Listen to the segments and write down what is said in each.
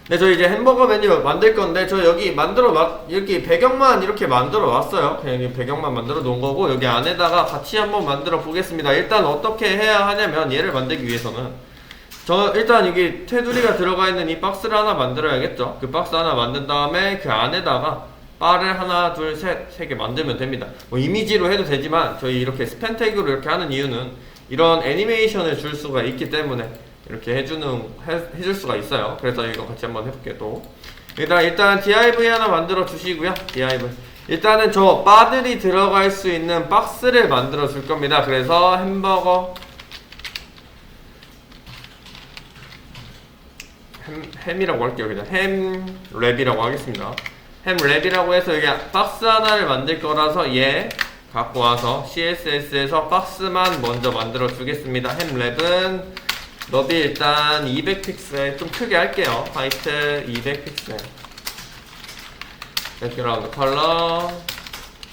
네, 저 이제 햄버거 메뉴 만들 건데, 저 여기 이렇게 배경만 이렇게 만들어 놨어요. 그냥 이 배경만 만들어 놓은 거고, 여기 안에다가 같이 한번 만들어 보겠습니다. 일단 어떻게 해야 하냐면, 얘를 만들기 위해서는, 일단 여기 테두리가 들어가 있는 이 박스를 하나 만들어야겠죠. 그 박스 하나 만든 다음에 그 안에다가 바를 하나, 둘, 셋, 세 개 만들면 됩니다. 뭐 이미지로 해도 되지만, 저희 이렇게 스팬 태그로 이렇게 하는 이유는, 이런 애니메이션을 줄 수가 있기 때문에, 이렇게 해줄 수가 있어요. 그래서 이거 같이 한번 해볼게요. 또 일단 div 하나 만들어 주시고요. div 일단은 저 바들이 들어갈 수 있는 박스를 만들어 줄 겁니다. 그래서 햄버거 햄이라고 할게요. 그냥 햄랩이라고 하겠습니다. 햄랩이라고 해서 여기 박스 하나를 만들 거라서 얘 갖고 와서 CSS에서 박스만 먼저 만들어 주겠습니다. 햄랩은 너비 일단 200픽셀 좀 크게 할게요. 화이트 200픽셀 백그라운드 컬러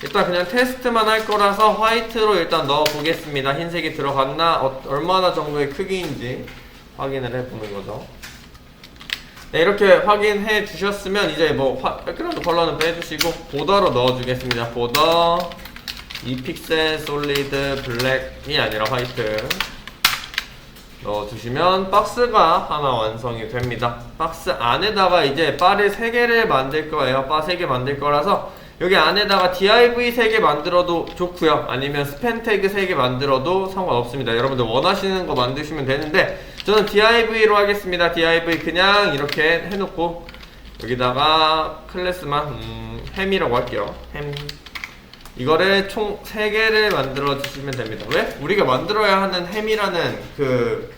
일단 그냥 테스트만 할 거라서 화이트로 일단 넣어 보겠습니다. 흰색이 들어갔나 얼마나 정도의 크기인지 확인을 해보는 거죠. 네, 이렇게 확인해 주셨으면 이제 뭐 백그라운드 컬러는 빼주시고 보더로 넣어 주겠습니다. 보더 2픽셀 솔리드 블랙이 아니라 화이트 넣어주시면 박스가 하나 완성이 됩니다. 박스 안에다가 이제 바를 3개를 만들 거예요. 바 3개 만들 거라서 여기 안에다가 div 3개 만들어도 좋고요. 아니면 스팬 태그 3개 만들어도 상관없습니다. 여러분들 원하시는 거 만드시면 되는데 저는 div로 하겠습니다. div 그냥 이렇게 해놓고 여기다가 클래스만 햄이라고 할게요. 햄 이거를 총 3개를 만들어 주시면 됩니다. 왜? 우리가 만들어야 하는 햄이라는 그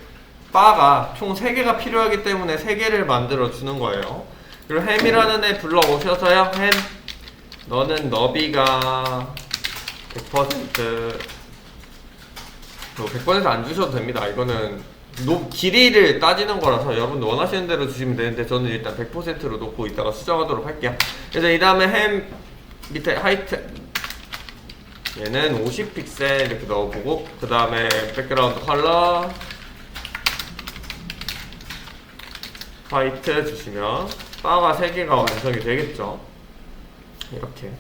바가 총 3개가 필요하기 때문에 3개를 만들어 주는 거예요. 그리고 햄이라는 애 불러 오셔서요. 햄 너는 너비가 100% 100%안 주셔도 됩니다. 이거는 길이를 따지는 거라서 여러분들 원하시는 대로 주시면 되는데 저는 일단 100%로 놓고 이따가 수정하도록 할게요. 그래서 이 다음에 햄 밑에 하이트 얘는 50픽셀 이렇게 넣어보고 그 다음에 백그라운드 컬러 화이트 주시면 바가 3개가 완성이 되겠죠. 이렇게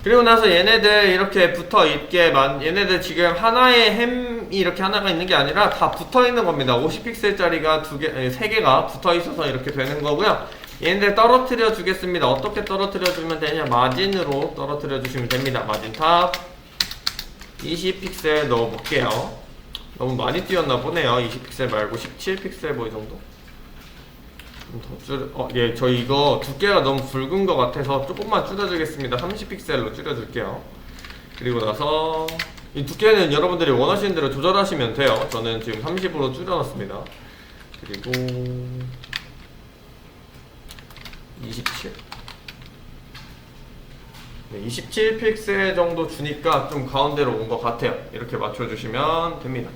그리고 나서 얘네들 이렇게 붙어있게 얘네들 지금 하나의 햄이 이렇게 하나가 있는 게 아니라 다 붙어있는 겁니다. 50픽셀짜리가 3개가 붙어있어서 이렇게 되는 거고요. 얘네들 떨어뜨려 주겠습니다. 어떻게 떨어뜨려 주면 되냐, 마진으로 떨어뜨려 주시면 됩니다. 마진 탑 20픽셀 넣어볼게요. 너무 많이 띄웠나 보네요. 20픽셀 말고 17픽셀 뭐 이 정도. 좀 더 예, 저 이거 두께가 너무 굵은 것 같아서 조금만 줄여주겠습니다. 30픽셀로 줄여줄게요. 그리고 나서 이 두께는 여러분들이 원하시는 대로 조절하시면 돼요. 저는 지금 30으로 줄여놨습니다. 그리고 27 27픽셀 정도 주니까 좀 가운데로 온 것 같아요. 이렇게 맞춰주시면 됩니다.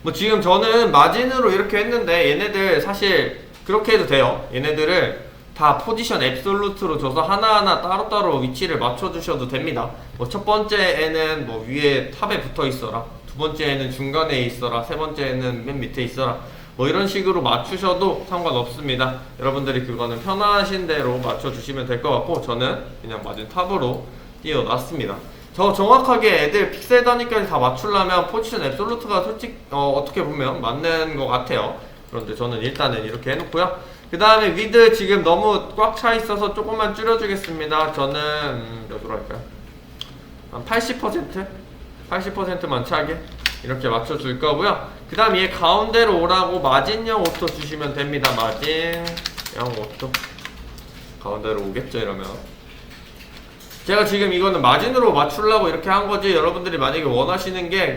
뭐 지금 저는 마진으로 이렇게 했는데 얘네들 사실 그렇게 해도 돼요. 얘네들을 다 포지션 앱솔루트로 줘서 하나하나 따로따로 위치를 맞춰주셔도 됩니다. 뭐 첫 번째에는 뭐 위에 탑에 붙어 있어라, 두 번째에는 중간에 있어라, 세 번째에는 맨 밑에 있어라, 뭐 이런 식으로 맞추셔도 상관없습니다. 여러분들이 그거는 편하신 대로 맞춰주시면 될 것 같고 저는 그냥 마진 탑으로 띄워놨습니다. 저 정확하게 애들 픽셀 단위까지 다 맞추려면 포지션 앱솔루트가 어떻게 보면 맞는 것 같아요. 그런데 저는 일단은 이렇게 해놓고요. 그 다음에 위드 지금 너무 꽉 차 있어서 조금만 줄여주겠습니다. 저는 몇으로 할까요? 한 80%? 80%만 차게 이렇게 맞춰줄 거고요. 그 다음 얘 가운데로 오라고 마진형 오토 주시면 됩니다. 마진형 오토 가운데로 오겠죠 이러면. 제가 지금 이거는 마진으로 맞추려고 이렇게 한 거지, 여러분들이 만약에 원하시는 게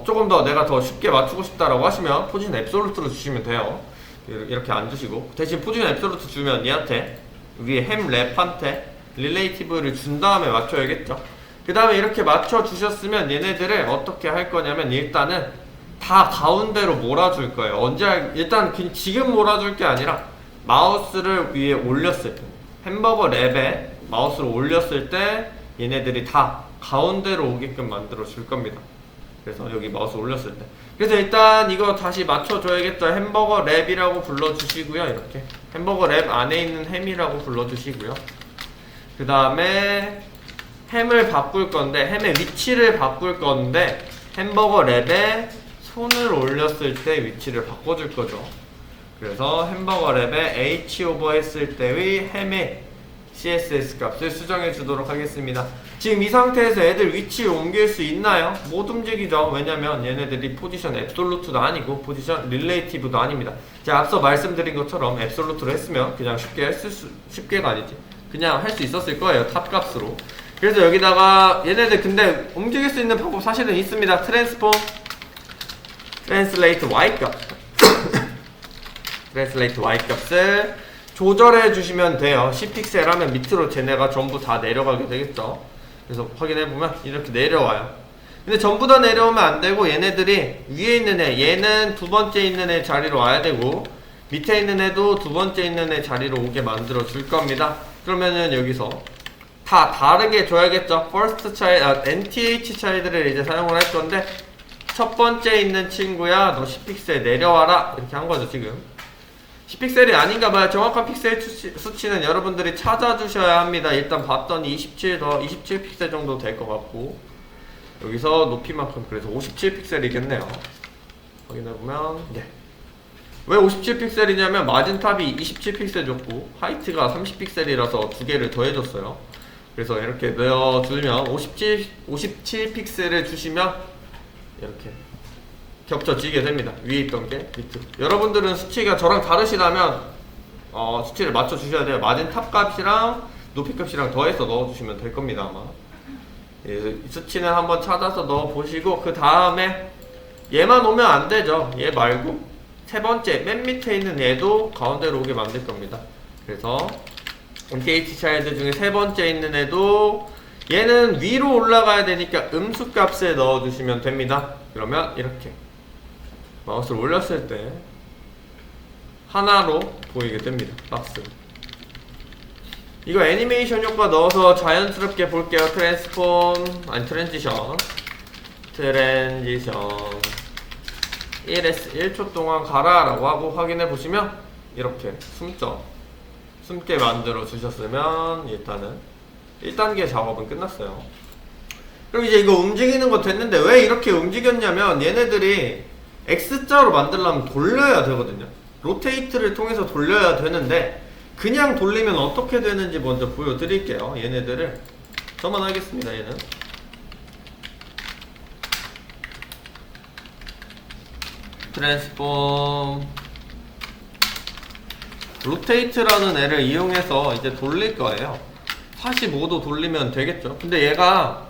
조금 더 내가 더 쉽게 맞추고 싶다라고 하시면 포지션 앱솔루트로 주시면 돼요. 이렇게 안 주시고 대신 포지션 앱솔루트 주면 얘한테 위에 햄 랩한테 릴레이티브를 준 다음에 맞춰야겠죠. 그 다음에 이렇게 맞춰 주셨으면 얘네들을 어떻게 할 거냐면 일단은 다 가운데로 몰아줄 거예요. 일단 지금 몰아줄 게 아니라 마우스를 위에 올렸을 때, 햄버거 랩에 마우스를 올렸을 때 얘네들이 다 가운데로 오게끔 만들어 줄 겁니다. 그래서 여기 마우스 올렸을 때. 그래서 일단 이거 다시 맞춰줘야겠죠. 햄버거 랩이라고 불러주시고요. 이렇게 햄버거 랩 안에 있는 햄이라고 불러주시고요. 그 다음에 햄을 바꿀 건데, 햄의 위치를 바꿀 건데, 햄버거 랩에 손을 올렸을 때 위치를 바꿔줄 거죠. 그래서 햄버거 랩에 H 오버했을 때의 햄의 CSS 값을 수정해 주도록 하겠습니다. 지금 이 상태에서 애들 위치를 옮길 수 있나요? 못 움직이죠. 왜냐면 얘네들이 포지션 앱솔루트도 아니고 포지션 릴레이티브도 아닙니다. 제가 앞서 말씀드린 것처럼 앱솔루트로 했으면 그냥 쉽게가 아니지, 그냥 할 수 있었을 거예요. 탑 값으로. 그래서 여기다가 얘네들 근데 움직일 수 있는 방법 사실은 있습니다. 트랜스레이트 Y 값 트랜스레이트 Y 값을 조절해 주시면 돼요. 10픽셀 하면 밑으로 쟤네가 전부 다 내려가게 되겠죠. 그래서 확인해 보면 이렇게 내려와요. 근데 전부 다 내려오면 안 되고, 얘네들이 위에 있는 애, 얘는 두 번째 있는 애 자리로 와야 되고, 밑에 있는 애도 두 번째 있는 애 자리로 오게 만들어 줄 겁니다. 그러면은 여기서 다 다르게 줘야겠죠. first child, nth child를 이제 사용을 할 건데, 첫 번째 있는 친구야, 너 10픽셀 내려와라, 이렇게 한 거죠. 지금 10픽셀이 아닌가 봐요. 정확한 픽셀 수치는 여러분들이 찾아주셔야 합니다. 일단 봤더니 27픽셀 정도 될 것 같고, 여기서 높이만큼 그래서 57픽셀이겠네요. 확인해보면, 네. 왜 57픽셀이냐면 마진탑이 27픽셀 줬고 하이트가 30픽셀이라서 두 개를 더해줬어요. 그래서 이렇게 넣어주면 57픽셀을 주시면 이렇게 겹쳐지게 됩니다. 위에 있던 게 밑으로. 여러분들은 수치가 저랑 다르시다면 수치를 맞춰주셔야 돼요. 마진탑 값이랑 높이 값이랑 더해서 넣어주시면 될 겁니다. 아마 수치는 한번 찾아서 넣어보시고, 그 다음에 얘만 오면 안 되죠. 얘 말고 세 번째 맨 밑에 있는 얘도 가운데로 오게 만들 겁니다. 그래서 MTH 차일드 중에 세 번째 있는 애도 얘는 위로 올라가야 되니까 음수 값을 넣어주시면 됩니다. 그러면 이렇게 마우스를 올렸을 때 하나로 보이게 됩니다. 박스. 이거 애니메이션 효과 넣어서 자연스럽게 볼게요. 트랜지션 1초 동안 가라 라고 하고 확인해 보시면 이렇게 숨게 만들어 주셨으면 일단은 1단계 작업은 끝났어요. 그럼 이제 이거 움직이는 거 됐는데, 왜 이렇게 움직였냐면 얘네들이 X자로 만들려면 돌려야 되거든요. 로테이트를 통해서 돌려야 되는데, 그냥 돌리면 어떻게 되는지 먼저 보여드릴게요. 얘네들을 저만 하겠습니다. 얘는 트랜스폼 로테이트라는 애를 이용해서 이제 돌릴 거예요. 45도 돌리면 되겠죠. 근데 얘가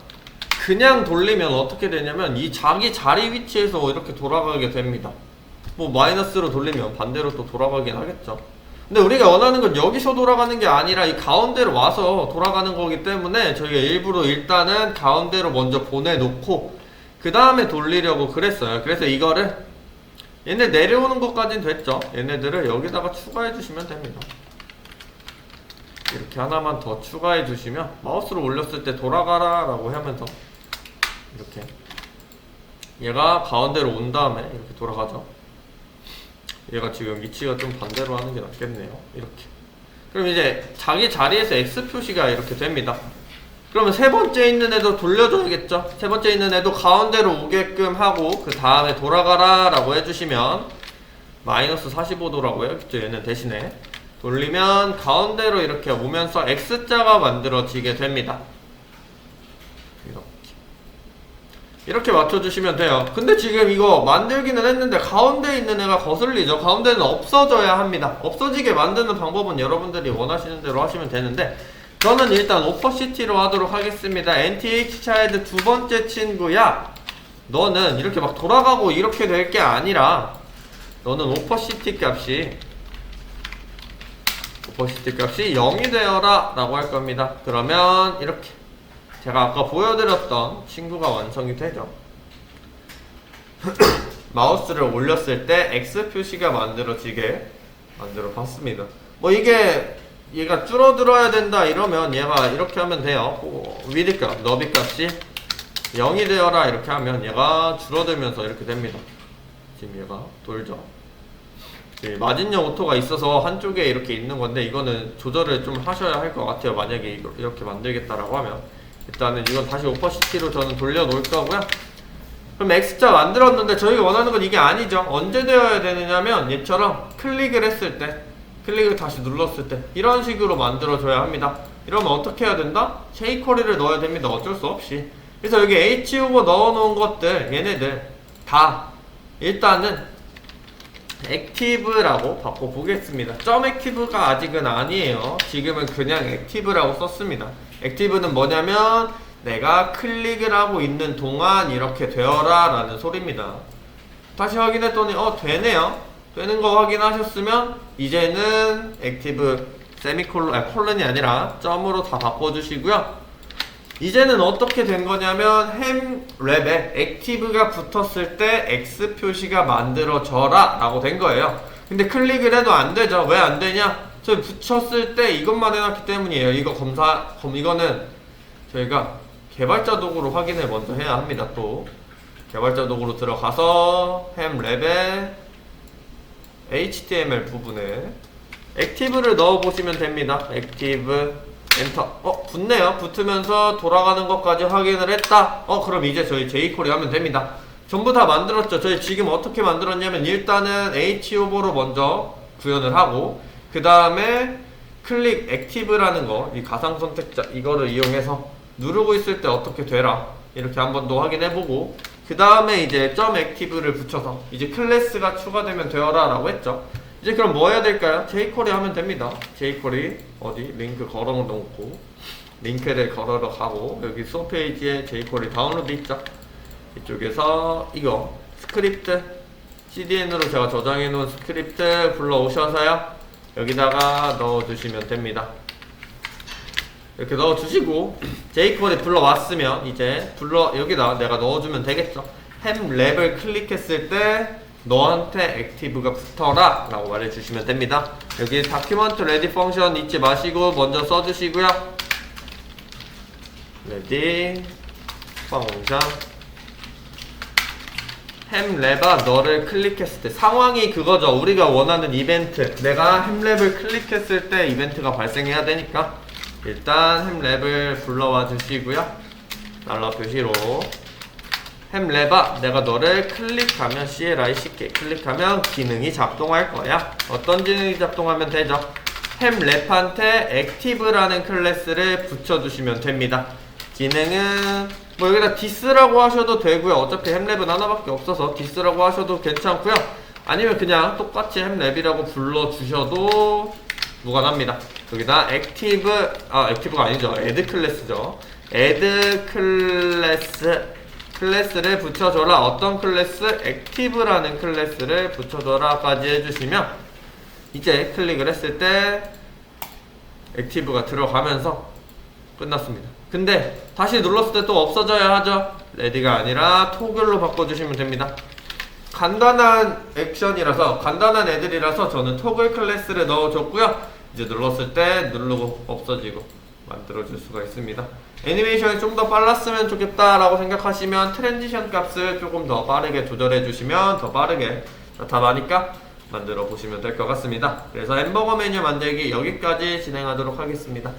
그냥 돌리면 어떻게 되냐면 이 자기 자리 위치에서 이렇게 돌아가게 됩니다. 뭐 마이너스로 돌리면 반대로 또 돌아가긴 하겠죠. 근데 우리가 원하는 건 여기서 돌아가는 게 아니라 이 가운데로 와서 돌아가는 거기 때문에 저희가 일부러 일단은 가운데로 먼저 보내놓고 그 다음에 돌리려고 그랬어요. 그래서 이거를 얘네 내려오는 것까진 됐죠. 얘네들을 여기다가 추가해 주시면 됩니다. 이렇게 하나만 더 추가해 주시면 마우스로 올렸을 때 돌아가라 라고 하면서 이렇게 얘가 가운데로 온 다음에 이렇게 돌아가죠. 얘가 지금 위치가 좀 반대로 하는 게 낫겠네요. 이렇게. 그럼 이제 자기 자리에서 X 표시가 이렇게 됩니다. 그러면 세 번째 있는 애도 돌려줘야겠죠. 세 번째 있는 애도 가운데로 오게끔 하고 그 다음에 돌아가라 라고 해주시면 마이너스 45도라고 해야겠죠. 얘는 대신에 돌리면 가운데로 이렇게 오면서 X자가 만들어지게 됩니다. 이렇게 맞춰주시면 돼요. 근데 지금 이거 만들기는 했는데 가운데 있는 애가 거슬리죠. 가운데는 없어져야 합니다. 없어지게 만드는 방법은 여러분들이 원하시는 대로 하시면 되는데, 저는 일단 오퍼시티로 하도록 하겠습니다. NTH 차일드 두 번째 친구야, 너는 이렇게 막 돌아가고 이렇게 될 게 아니라 너는 오퍼시티 값이 0이 되어라 라고 할 겁니다. 그러면 이렇게 제가 아까 보여드렸던 친구가 완성이 되죠. 마우스를 올렸을 때 X 표시가 만들어지게 만들어 봤습니다. 뭐 이게 얘가 줄어들어야 된다 이러면 얘가 이렇게 하면 돼요. 위드 값, 너비 값이 0이 되어라 이렇게 하면 얘가 줄어들면서 이렇게 됩니다. 지금 얘가 돌죠. 마진령 오토가 있어서 한쪽에 이렇게 있는 건데 이거는 조절을 좀 하셔야 할 것 같아요. 만약에 이거 이렇게 만들겠다라고 하면 일단은 이건 다시 오퍼시티로 저는 돌려놓을 거고요. 그럼 X자 만들었는데 저희가 원하는 건 이게 아니죠. 언제 되어야 되느냐면 얘처럼 클릭을 했을 때, 클릭을 다시 눌렀을 때 이런 식으로 만들어줘야 합니다. 이러면 어떻게 해야 된다? jQuery를 넣어야 됩니다. 어쩔 수 없이. 그래서 여기 HO버 넣어놓은 것들 얘네들 다 일단은 액티브라고 바꿔보겠습니다. 점 액티브가 아직은 아니에요. 지금은 그냥 액티브라고 썼습니다. 액티브는 뭐냐면 내가 클릭을 하고 있는 동안 이렇게 되어라 라는 소리입니다. 다시 확인했더니 되네요. 되는 거 확인하셨으면 이제는 액티브 세미콜론, 콜론이 아니라 점으로 다 바꿔주시고요. 이제는 어떻게 된 거냐면 햄 랩에 액티브가 붙었을 때 X 표시가 만들어져라 라고 된 거예요. 근데 클릭을 해도 안 되죠. 왜 안 되냐? 저희 붙였을 때 이것만 해놨기 때문이에요. 이거는 저희가 개발자 도구로 확인을 먼저 해야 합니다. 또 개발자 도구로 들어가서 햄 랩에 HTML 부분에 액티브를 넣어보시면 됩니다. 액티브 엔터. 붙네요. 붙으면서 돌아가는 것까지 확인을 했다. 그럼 이제 저희 jQuery 하면 됩니다. 전부 다 만들었죠. 저희 지금 어떻게 만들었냐면 일단은 HO버로 먼저 구현을 하고 그 다음에 클릭 액티브라는 거, 이 가상 선택자 이거를 이용해서 누르고 있을 때 어떻게 되라 이렇게 한 번 더 확인해보고 그 다음에 이제 점 액티브를 붙여서 이제 클래스가 추가되면 되어라 라고 했죠. 이제 그럼 뭐 해야 될까요? jQuery 하면 됩니다. jQuery 어디 링크 걸어 놓고 링크를 걸어러 가고 여기 수업 페이지에 jQuery 다운로드 있죠? 이쪽에서 이거 스크립트 CDN으로 제가 저장해 놓은 스크립트 불러오셔서요 여기다가 넣어주시면 됩니다. 이렇게 넣어주시고 jQuery 불러왔으면 이제 여기다 내가 넣어주면 되겠죠. 햄 랩을 클릭했을 때 너한테 액티브가 붙어라 라고 말해주시면 됩니다. 여기 다큐먼트 레디 펑션 잊지 마시고 먼저 써주시고요. 레디 펑션 햄랩아 너를 클릭했을 때 상황이 그거죠. 우리가 원하는 이벤트 내가 햄랩을 클릭했을 때 이벤트가 발생해야 되니까 일단 햄랩을 불러와 주시고요. 달러 표시로 햄랩아 내가 너를 클릭하면 CLI 클릭하면 기능이 작동할 거야. 어떤 기능이 작동하면 되죠? 햄랩한테 액티브라는 클래스를 붙여주시면 됩니다. 기능은 뭐 여기다 디스라고 하셔도 되고요. 어차피 햄랩은 하나밖에 없어서 디스라고 하셔도 괜찮고요. 아니면 그냥 똑같이 햄랩이라고 불러주셔도 무관합니다. 여기다 액티브가 아니죠. 애드 클래스죠. 애드 클래스를 붙여줘라. 어떤 클래스? 액티브라는 클래스를 붙여줘라 까지 해주시면 이제 클릭을 했을 때 액티브가 들어가면서 끝났습니다. 근데 다시 눌렀을 때 또 없어져야 하죠. 레디가 아니라 토글로 바꿔주시면 됩니다. 간단한 액션이라서 간단한 애들이라서 저는 토글 클래스를 넣어줬고요. 이제 눌렀을 때 누르고 없어지고 만들어줄 수가 있습니다. 애니메이션이 좀 더 빨랐으면 좋겠다라고 생각하시면 트랜지션 값을 조금 더 빠르게 조절해 주시면 더 빠르게 나타나니까 만들어 보시면 될 것 같습니다. 그래서 햄버거 메뉴 만들기 여기까지 진행하도록 하겠습니다.